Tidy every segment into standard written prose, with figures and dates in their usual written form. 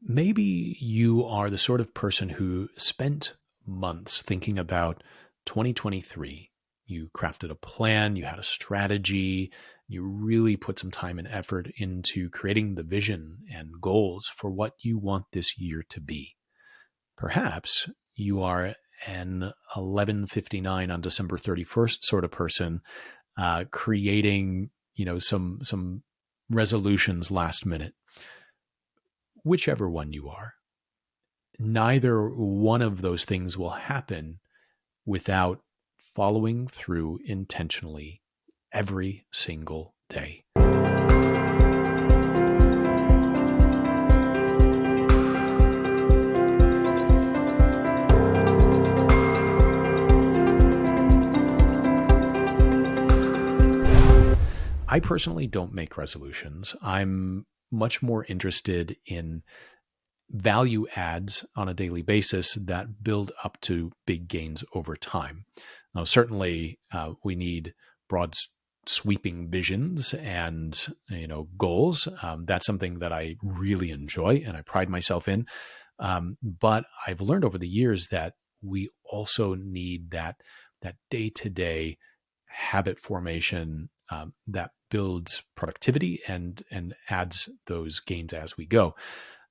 Maybe you are the sort of person who spent months thinking about 2023. You crafted a plan, you had a strategy, you really put some time and effort into creating the vision and goals for what you want this year to be. Perhaps you are an 11:59 on December 31st sort of person, creating, some resolutions last minute. Whichever one you are, neither one of those things will happen without following through intentionally every single day. I personally don't make resolutions. I'm much more interested in value adds on a daily basis that build up to big gains over time. Now, certainly, we need broad, sweeping visions and goals. That's something that I really enjoy and I pride myself in. But I've learned over the years that we also need that day-to-day habit formation that builds productivity and adds those gains as we go.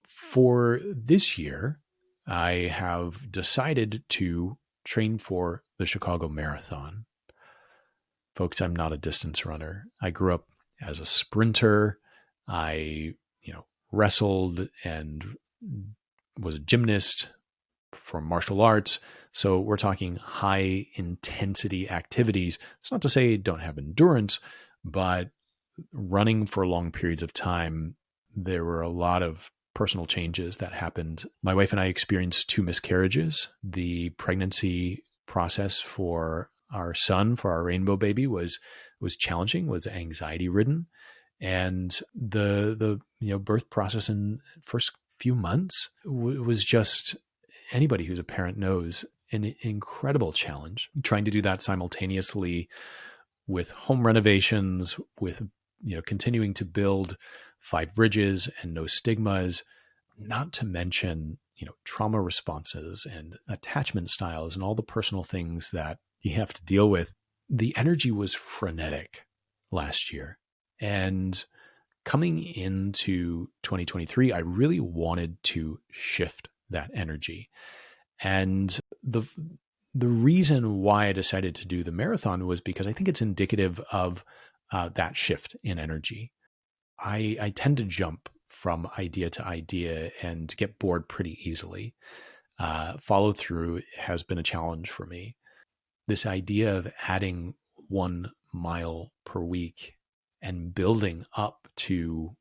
For this year, I have decided to train for the Chicago Marathon. Folks, I'm not a distance runner. I grew up as a sprinter. I, wrestled and was a gymnast for martial arts. So we're talking high intensity activities. It's not to say don't have endurance, but running for long periods of time, there were a lot of personal changes that happened. My wife and I experienced 2 miscarriages. The pregnancy process for our son, for our rainbow baby, was challenging, was anxiety ridden. And the birth process in the first few months was just, anybody who's a parent knows, an incredible challenge. Trying to do that simultaneously with home renovations, with continuing to build 5 bridges and no stigmas, not to mention trauma responses and attachment styles and all the personal things that you have to deal with. The energy was frenetic last year. And coming into 2023, I really wanted to shift that energy. And the reason why I decided to do the marathon was because I think it's indicative of that shift in energy. I tend to jump from idea to idea and get bored pretty easily. Follow through has been a challenge for me. This idea of adding 1 mile per week and building up to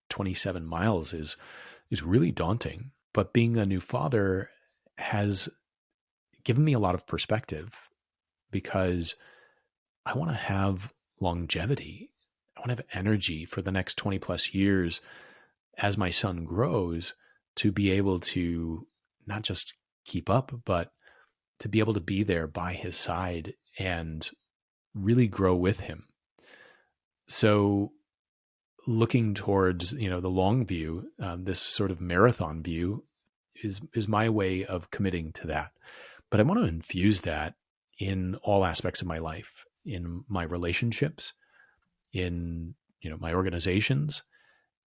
27 miles is really daunting. But being a new father has given me a lot of perspective, because I want to have longevity. I want to have energy for the next 20 plus years as my son grows, to be able to not just keep up, but to be able to be there by his side and really grow with him. So looking towards, the long view, this sort of marathon view is my way of committing to that. But I want to infuse that in all aspects of my life, in my relationships, in my organizations,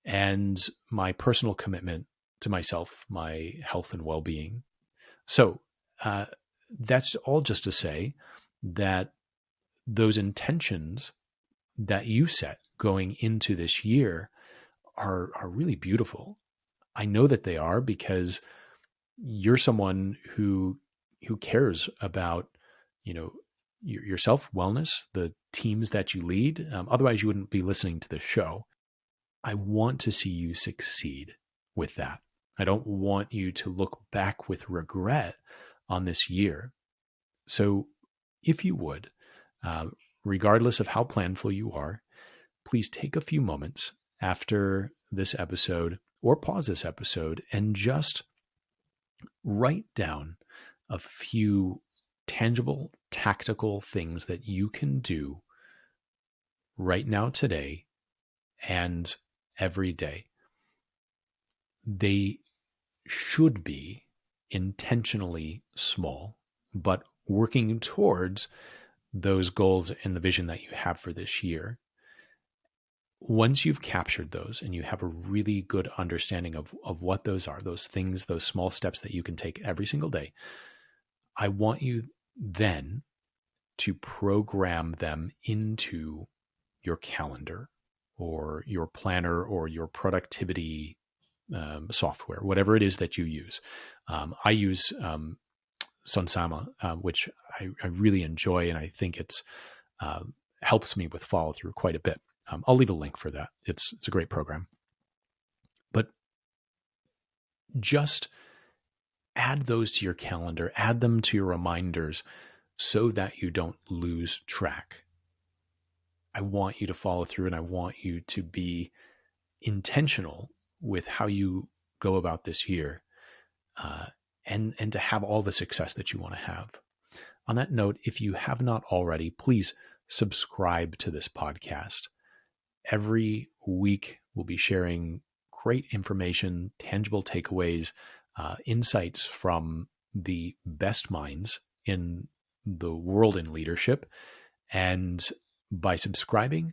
and my personal commitment to myself, my health and well-being. So that's all just to say that those intentions that you set going into this year are really beautiful. I know that they are, because you're someone who cares about your self wellness, the teams that you lead. Otherwise, you wouldn't be listening to this show. I want to see you succeed with that. I don't want you to look back with regret on this year. So if you would, regardless of how planful you are, please take a few moments after this episode, or pause this episode, and just write down a few tangible, tactical things that you can do right now, today, and every day they should be intentionally small, but working towards those goals and the vision that you have for this year. Once you've captured those and you have a really good understanding of what those are, those things, those small steps that you can take every single day, I want you then to program them into your calendar or your planner or your productivity software, whatever it is that you use. I use Sunsama, which I really enjoy, and I think it's helps me with follow through quite a bit. I'll leave a link for that. It's a great program. But just add those to your calendar, add them to your reminders so that you don't lose track. I want you to follow through, and I want you to be intentional with how you go about this year, and to have all the success that you want to have. On that note, if you have not already, please subscribe to this podcast. Every week, we'll be sharing great information, tangible takeaways, insights from the best minds in the world in leadership. And by subscribing,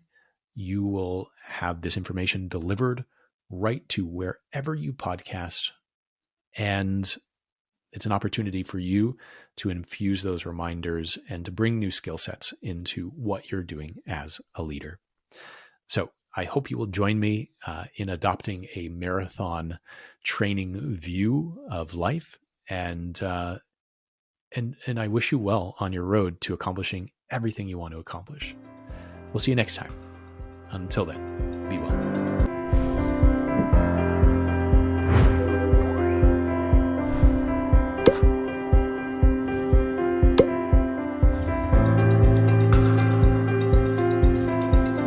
you will have this information delivered right to wherever you podcast. And it's an opportunity for you to infuse those reminders and to bring new skill sets into what you're doing as a leader. So I hope you will join me in adopting a marathon training view of life. And I wish you well on your road to accomplishing everything you want to accomplish. We'll see you next time. Until then.